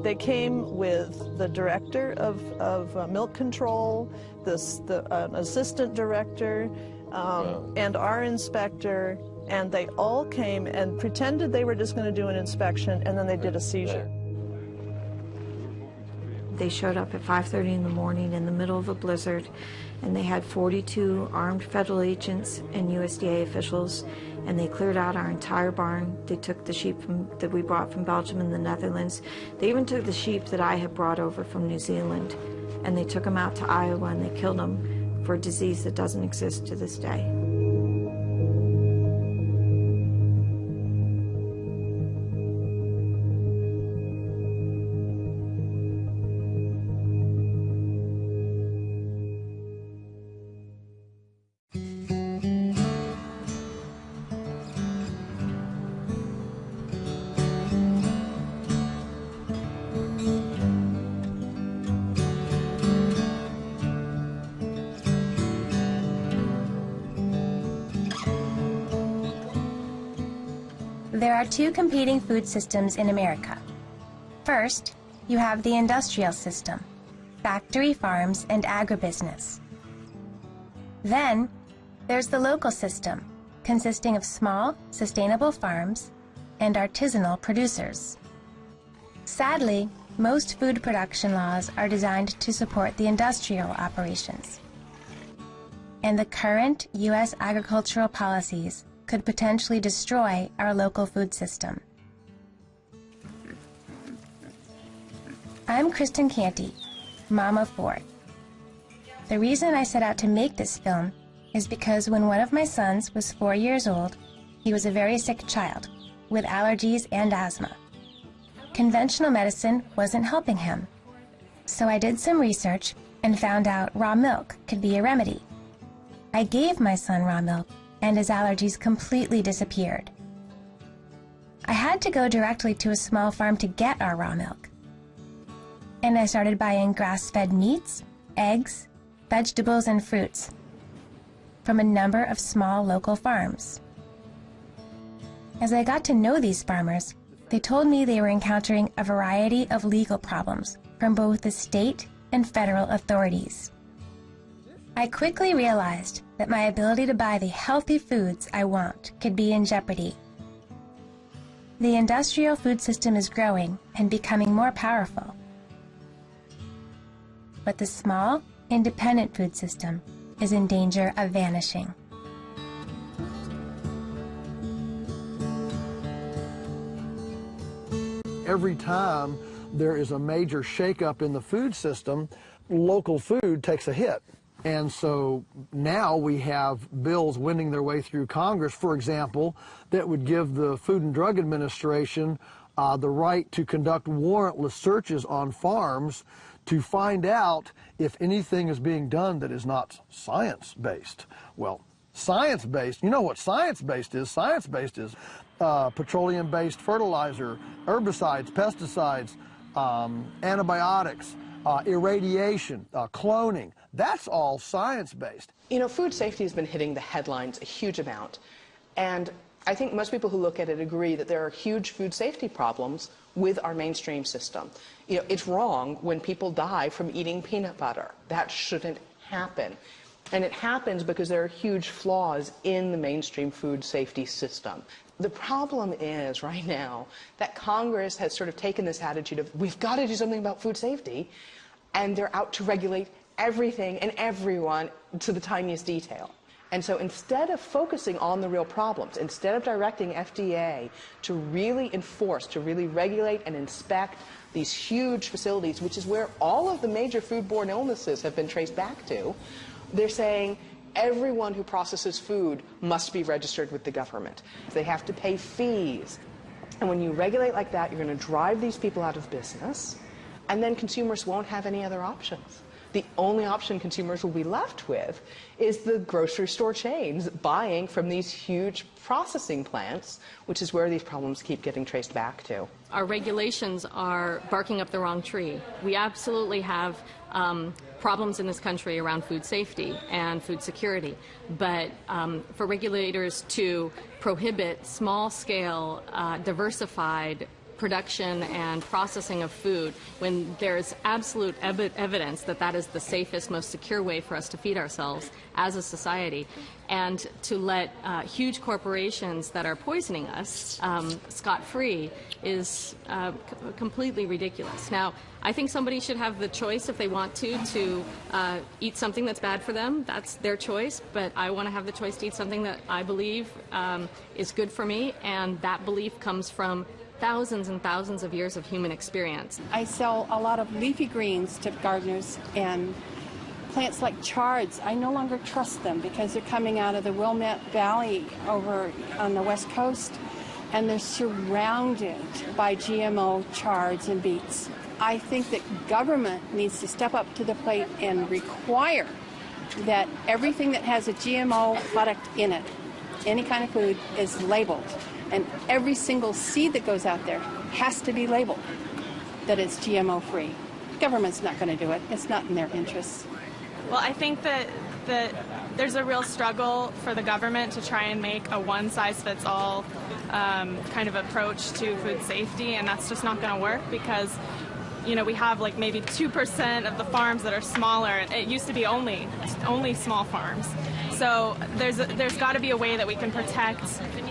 They came with the director of milk control, the assistant director, and our inspector, and they all came and pretended they were just going to do an inspection, and then they did a seizure. They showed up at 5:30 in the morning in the middle of a blizzard, and they had 42 armed federal agents and USDA officials, and they cleared out our entire barn. They took the sheep that we brought from Belgium and the Netherlands. They even took the sheep that I had brought over from New Zealand, and they took them out to Iowa, and they killed them for a disease that doesn't exist to this day. There are two competing food systems in America. First, you have the industrial system, factory farms and agribusiness. Then, there's the local system, consisting of small, sustainable farms and artisanal producers. Sadly, most food production laws are designed to support the industrial operations. And the current U.S. agricultural policies could potentially destroy our local food system. I'm Kristen Canty, mom of 4. The reason I set out to make this film is because when one of my sons was 4 years old, he was a very sick child with allergies and asthma. Conventional medicine wasn't helping him. So I did some research and found out raw milk could be a remedy. I gave my son raw milk, and his allergies completely disappeared. I had to go directly to a small farm to get our raw milk. And I started buying grass-fed meats, eggs, vegetables, and fruits from a number of small local farms. As I got to know these farmers, they told me they were encountering a variety of legal problems from both the state and federal authorities. I quickly realized that my ability to buy the healthy foods I want could be in jeopardy. The industrial food system is growing and becoming more powerful. But the small, independent food system is in danger of vanishing. Every time there is a major shakeup in the food system, local food takes a hit. And so now we have bills wending their way through Congress, for example, that would give the Food and Drug Administration the right to conduct warrantless searches on farms to find out if anything is being done that is not science-based. Well, science-based, you know what science-based is? Science-based is petroleum-based fertilizer, herbicides, pesticides, antibiotics, irradiation, cloning. That's all science-based. You know, food safety has been hitting the headlines a huge amount. And I think most people who look at it agree that there are huge food safety problems with our mainstream system. You know, it's wrong when people die from eating peanut butter. That shouldn't happen. And it happens because there are huge flaws in the mainstream food safety system. The problem is right now that Congress has sort of taken this attitude of we've got to do something about food safety, and they're out to regulate everything and everyone to the tiniest detail. And so instead of focusing on the real problems, instead of directing FDA to really enforce, to really regulate and inspect these huge facilities, which is where all of the major foodborne illnesses have been traced back to, they're saying everyone who processes food must be registered with the government. They have to pay fees. And when you regulate like that, you're going to drive these people out of business, and then consumers won't have any other options. The only option consumers will be left with is the grocery store chains buying from these huge processing plants, which is where these problems keep getting traced back to. Our regulations are barking up the wrong tree. We absolutely have problems in this country around food safety and food security, but for regulators to prohibit small-scale, diversified production and processing of food when there's absolute evidence that that is the safest, most secure way for us to feed ourselves as a society, and to let huge corporations that are poisoning us scot-free is completely ridiculous. Now, I think somebody should have the choice, if they want to eat something that's bad for them. That's their choice, but I want to have the choice to eat something that I believe is good for me, and that belief comes from thousands and thousands of years of human experience. I sell a lot of leafy greens to gardeners, and plants like chards, I no longer trust them because they're coming out of the Willamette Valley over on the west coast, and they're surrounded by GMO chards and beets. I think that government needs to step up to the plate and require that everything that has a GMO product in it, any kind of food, is labeled. And every single seed that goes out there has to be labeled that it's GMO free. Government's not going to do it. It's not in their interests. Well, I think that there's a real struggle for the government to try and make a one-size-fits-all kind of approach to food safety, and that's just not going to work because, you know, we have like maybe 2% of the farms that are smaller. It used to be only small farms. So there's got to be a way that we can protect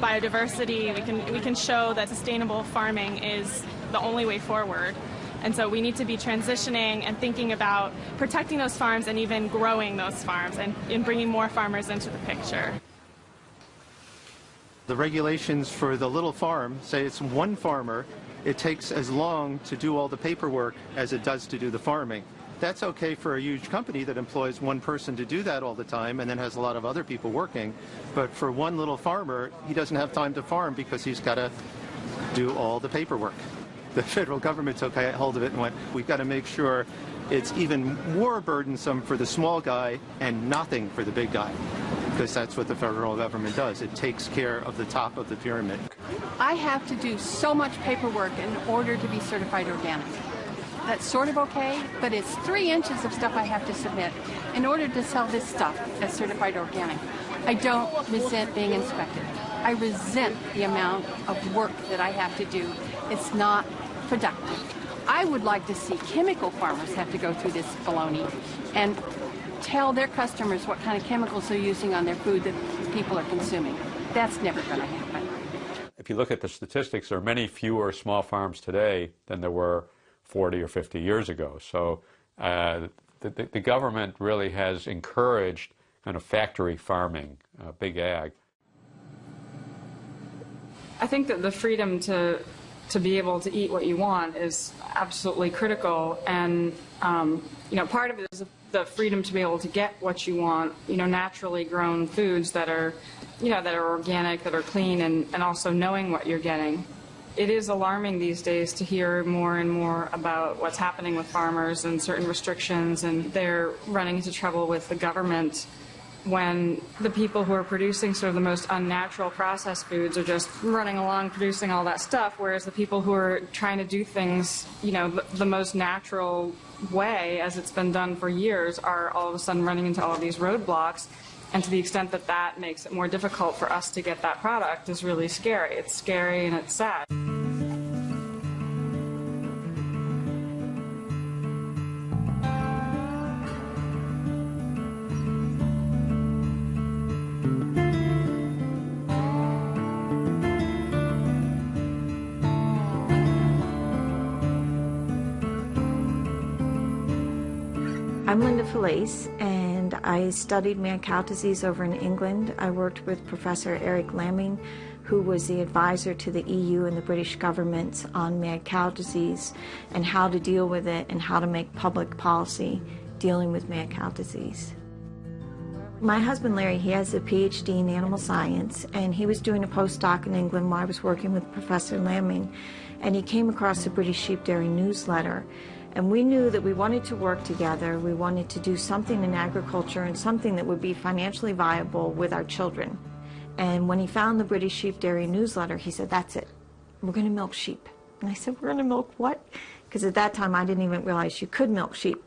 biodiversity. We can show that sustainable farming is the only way forward. And so we need to be transitioning and thinking about protecting those farms and even growing those farms and bringing more farmers into the picture. The regulations for the little farm say it's one farmer. It takes as long to do all the paperwork as it does to do the farming. That's okay for a huge company that employs one person to do that all the time and then has a lot of other people working. But for one little farmer, he doesn't have time to farm because he's got to do all the paperwork. The federal government took hold of it and went, we've got to make sure it's even more burdensome for the small guy and nothing for the big guy, because that's what the federal government does. It takes care of the top of the pyramid. I have to do so much paperwork in order to be certified organic. That's sort of okay, but it's 3 inches of stuff I have to submit in order to sell this stuff as certified organic. I don't resent being inspected. I resent the amount of work that I have to do. It's not productive. I would like to see chemical farmers have to go through this baloney and tell their customers what kind of chemicals they're using on their food that people are consuming. That's never going to happen. If you look at the statistics, there are many fewer small farms today than there were 40 or 50 years ago. So the government really has encouraged kind of factory farming, big ag. I think that the freedom to be able to eat what you want is absolutely critical, and you know, part of it is the freedom to be able to get what you want, you know, naturally grown foods that are, you know, that are organic, that are clean, and also knowing what you're getting. It is alarming these days to hear more and more about what's happening with farmers and certain restrictions, and they're running into trouble with the government when the people who are producing sort of the most unnatural processed foods are just running along producing all that stuff, whereas the people who are trying to do things, you know, the most natural way, as it's been done for years, are all of a sudden running into all of these roadblocks. And to the extent that that makes it more difficult for us to get that product is really scary. It's scary and it's sad. I'm Linda Felice, and I studied mad cow disease over in England. I worked with Professor Eric Lamming, who was the advisor to the EU and the British governments on mad cow disease and how to deal with it and how to make public policy dealing with mad cow disease. My husband Larry, he has a PhD in animal science, and he was doing a postdoc in England while I was working with Professor Lamming, and he came across the British Sheep Dairy newsletter. And we knew that we wanted to work together. We wanted to do something in agriculture and something that would be financially viable with our children. And when he found the British Sheep Dairy newsletter, he said, that's it. We're going to milk sheep. And I said, we're going to milk what? Because at that time, I didn't even realize you could milk sheep.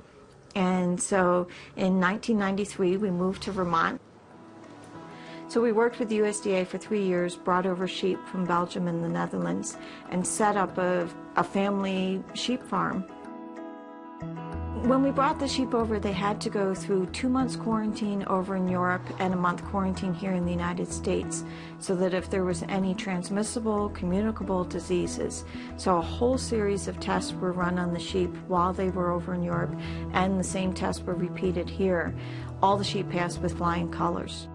And so in 1993, we moved to Vermont. So we worked with the USDA for 3 years, brought over sheep from Belgium and the Netherlands, and set up a family sheep farm. When we brought the sheep over, they had to go through 2 months quarantine over in Europe and a month quarantine here in the United States, so that if there was any transmissible, communicable diseases. So a whole series of tests were run on the sheep while they were over in Europe, and the same tests were repeated here. All the sheep passed with flying colors.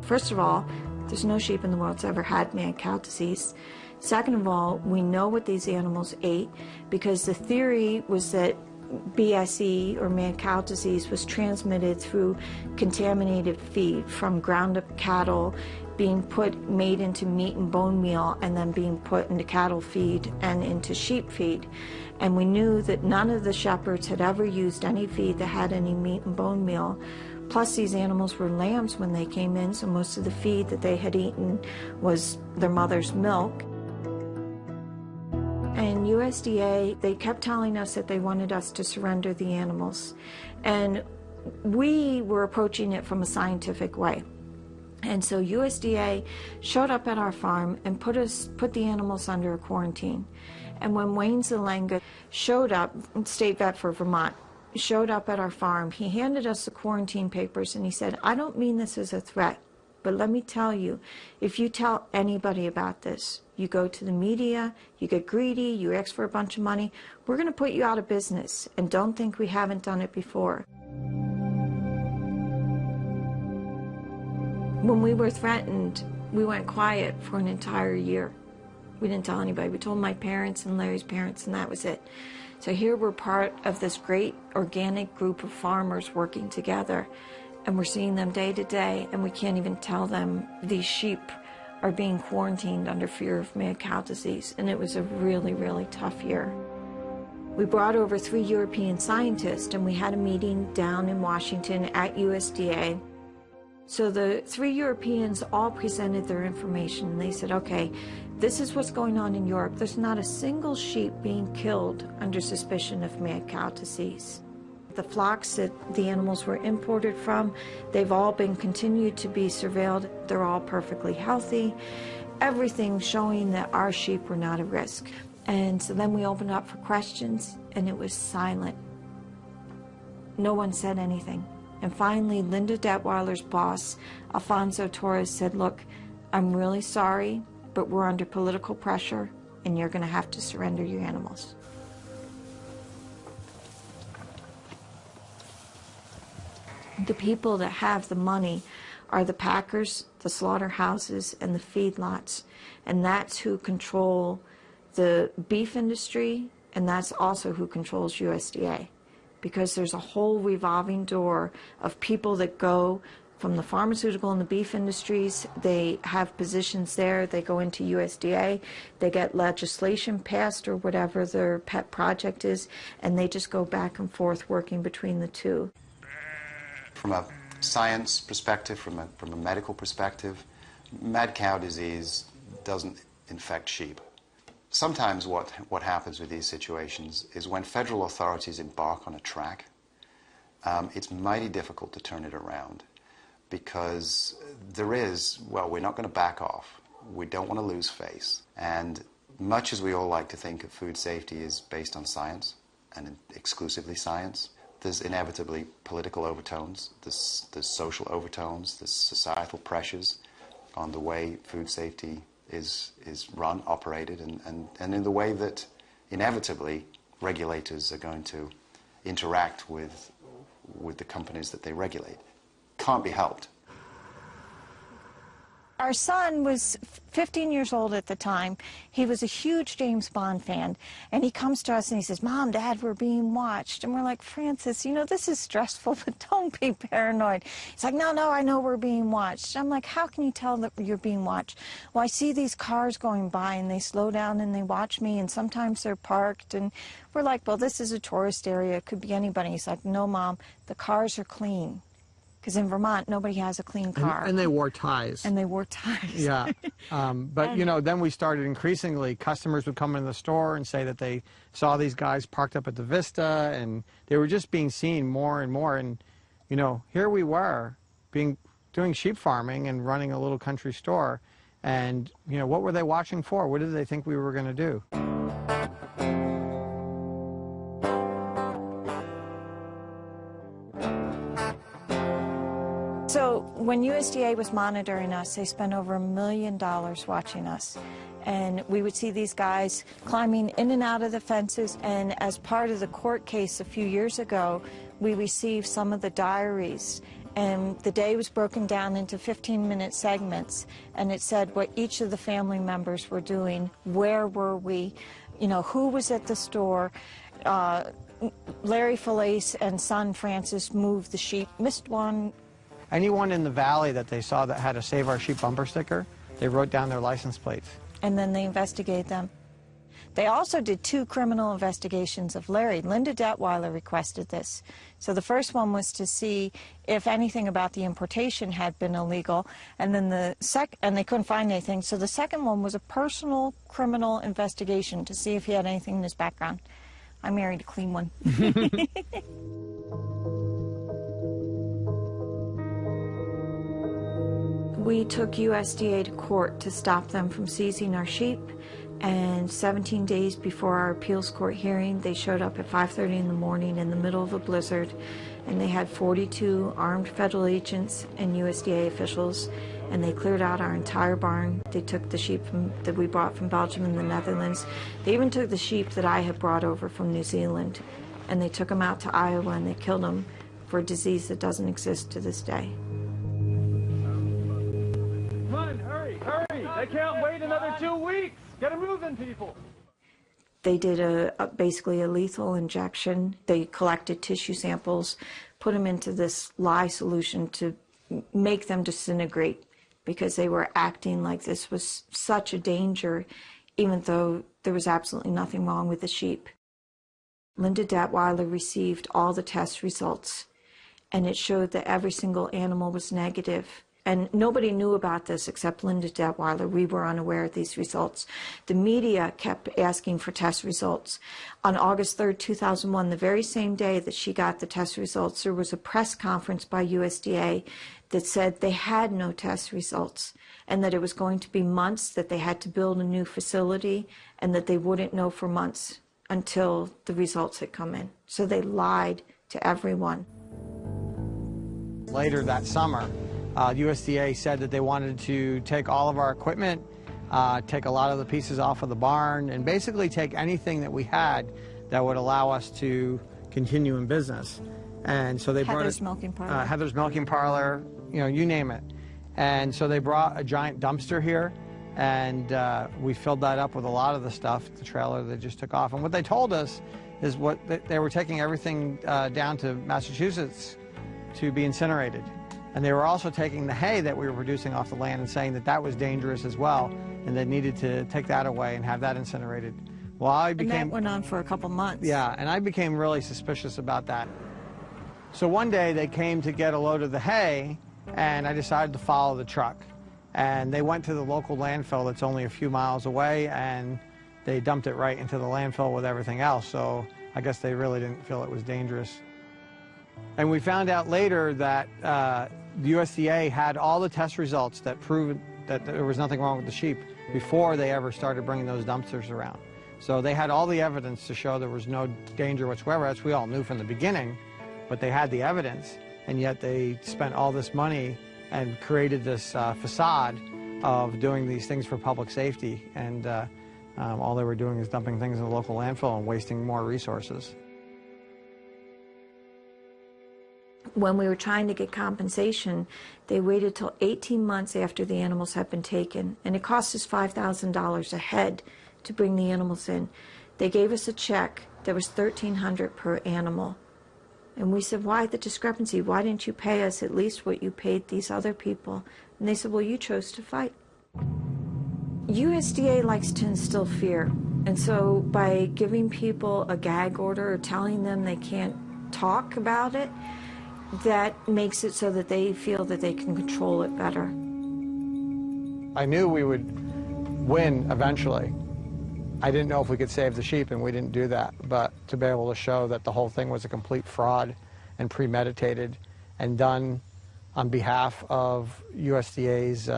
First of all, there's no sheep in the world that's ever had mad cow disease. Second of all, we know what these animals ate, because the theory was that BSE, or mad cow disease, was transmitted through contaminated feed from ground up cattle being made into meat and bone meal, and then being put into cattle feed and into sheep feed. And we knew that none of the shepherds had ever used any feed that had any meat and bone meal. Plus, these animals were lambs when they came in, so most of the feed that they had eaten was their mother's milk. And USDA, they kept telling us that they wanted us to surrender the animals. And we were approaching it from a scientific way. And so USDA showed up at our farm and put the animals under a quarantine. And when Wayne Zelanga showed up, state vet for Vermont, showed up at our farm, he handed us the quarantine papers and he said, "I don't mean this as a threat, but let me tell you, if you tell anybody about this, you go to the media, you get greedy, you ask for a bunch of money, we're going to put you out of business, and don't think we haven't done it before." When we were threatened, we went quiet for an entire year. We didn't tell anybody. We told my parents and Larry's parents, and that was it. So here we're part of this great organic group of farmers working together, and we're seeing them day to day, and we can't even tell them these sheep are being quarantined under fear of mad cow disease. And it was a really, really tough year. We brought over 3 European scientists, and we had a meeting down in Washington at USDA. So the 3 Europeans all presented their information, and they said, okay, this is what's going on in Europe. There's not a single sheep being killed under suspicion of mad cow disease. The flocks that the animals were imported from, they've all been continued to be surveilled. They're all perfectly healthy. Everything showing that our sheep were not at risk. And so then we opened up for questions, and it was silent. No one said anything. And finally, Linda Detweiler's boss, Alfonso Torres, said, "Look, I'm really sorry, but we're under political pressure, and you're going to have to surrender your animals." The people that have the money are the packers, the slaughterhouses, and the feedlots. And that's who control the beef industry, and that's also who controls USDA. Because there's a whole revolving door of people that go from the pharmaceutical and the beef industries. They have positions there. They go into USDA. They get legislation passed or whatever their pet project is, and they just go back and forth working between the two. From a science perspective, from a medical perspective, mad cow disease doesn't infect sheep. Sometimes what happens with these situations is when federal authorities embark on a track, it's mighty difficult to turn it around, because we're not going to back off. We don't want to lose face. And much as we all like to think of food safety is based on science, and exclusively science, there's inevitably political overtones, there's social overtones, there's societal pressures on the way food safety is run, operated, and in the way that inevitably regulators are going to interact with the companies that they regulate. Can't be helped. Our son was 15 years old at the time. He was a huge James Bond fan, and he comes to us and he says, "Mom, Dad, we're being watched." And we're like, "Francis, you know, this is stressful, but don't be paranoid." He's like, no, I know we're being watched." I'm like, "How can you tell that you're being watched?" "Well, I see these cars going by, and they slow down and they watch me, and sometimes they're parked." And we're like, "Well, this is a tourist area. It could be anybody." He's like, "No, Mom, the cars are clean." Because in Vermont, nobody has a clean car. And they wore ties. And they wore ties. Yeah. But, you know, then we started increasingly, customers would come in the store and say that they saw these guys parked up at the Vista, and they were just being seen more and more. And, you know, here we were being doing sheep farming and running a little country store. And, you know, what were they watching for? What did they think we were going to do? So when USDA was monitoring us, they spent over $1 million watching us. And we would see these guys climbing in and out of the fences. And as part of the court case a few years ago, we received some of the diaries. And the day was broken down into 15-minute segments. And it said what each of the family members were doing, where were we, you know, who was at the store. Larry Felice and son Francis moved the sheep, missed one. Anyone in the valley that they saw that had a Save Our Sheep bumper sticker, they wrote down their license plates. And then they investigated them. They also did 2 criminal investigations of Larry. Linda Detweiler requested this. So the first one was to see if anything about the importation had been illegal, and then and they couldn't find anything. So the second one was a personal criminal investigation to see if he had anything in his background. I married a clean one. We took USDA to court to stop them from seizing our sheep, and 17 days before our appeals court hearing, they showed up at 5:30 in the morning in the middle of a blizzard, and they had 42 armed federal agents and USDA officials, and they cleared out our entire barn. They took the sheep that we brought from Belgium and the Netherlands. They even took the sheep that I had brought over from New Zealand, and they took them out to Iowa, and they killed them for a disease that doesn't exist to this day. Hurry! They can't wait another 2 weeks! Get them moving, people! They did basically a lethal injection. They collected tissue samples, put them into this lye solution to make them disintegrate, because they were acting like this was such a danger, even though there was absolutely nothing wrong with the sheep. Linda Detweiler received all the test results, and it showed that every single animal was negative. And nobody knew about this except Linda Detweiler. We were unaware of these results. The media kept asking for test results. On August 3rd, 2001, the very same day that she got the test results, there was a press conference by USDA that said they had no test results, and that it was going to be months, that they had to build a new facility, and that they wouldn't know for months until the results had come in. So they lied to everyone. Later that summer, USDA said that they wanted to take all of our equipment, take a lot of the pieces off of the barn, and basically take anything that we had that would allow us to continue in business. And so they brought Heather's Milking Parlor. Heather's Milking Parlor, you know, you name it. And so they brought a giant dumpster here, and we filled that up with a lot of the stuff, the trailer they just took off. And what they told us is they were taking everything down to Massachusetts to be incinerated. And they were also taking the hay that we were producing off the land and saying that that was dangerous as well, and they needed to take that away and have that incinerated. Well, And that went on for a couple months. Yeah, and I became really suspicious about that. So one day they came to get a load of the hay, and I decided to follow the truck. And they went to the local landfill that's only a few miles away, and they dumped it right into the landfill with everything else. So I guess they really didn't feel it was dangerous. And we found out later that the USDA had all the test results that proved that there was nothing wrong with the sheep before they ever started bringing those dumpsters around. So they had all the evidence to show there was no danger whatsoever, as we all knew from the beginning, but they had the evidence, and yet they spent all this money and created this facade of doing these things for public safety, and all they were doing is dumping things in the local landfill and wasting more resources. When we were trying to get compensation, they waited till 18 months after the animals had been taken, and it cost us $5,000 a head to bring the animals in. They gave us a check that was $1,300 per animal. And we said, why the discrepancy? Why didn't you pay us at least what you paid these other people? And they said, well, you chose to fight. USDA likes to instill fear. And so by giving people a gag order or telling them they can't talk about it, that makes it so that they feel that they can control it better. I knew we would win eventually. I didn't know if we could save the sheep, and we didn't do that. But to be able to show that the whole thing was a complete fraud and premeditated and done on behalf of USDA's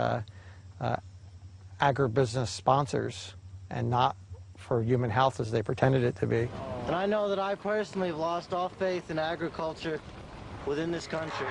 agribusiness sponsors and not for human health as they pretended it to be. And I know that I personally have lost all faith in agriculture within this country.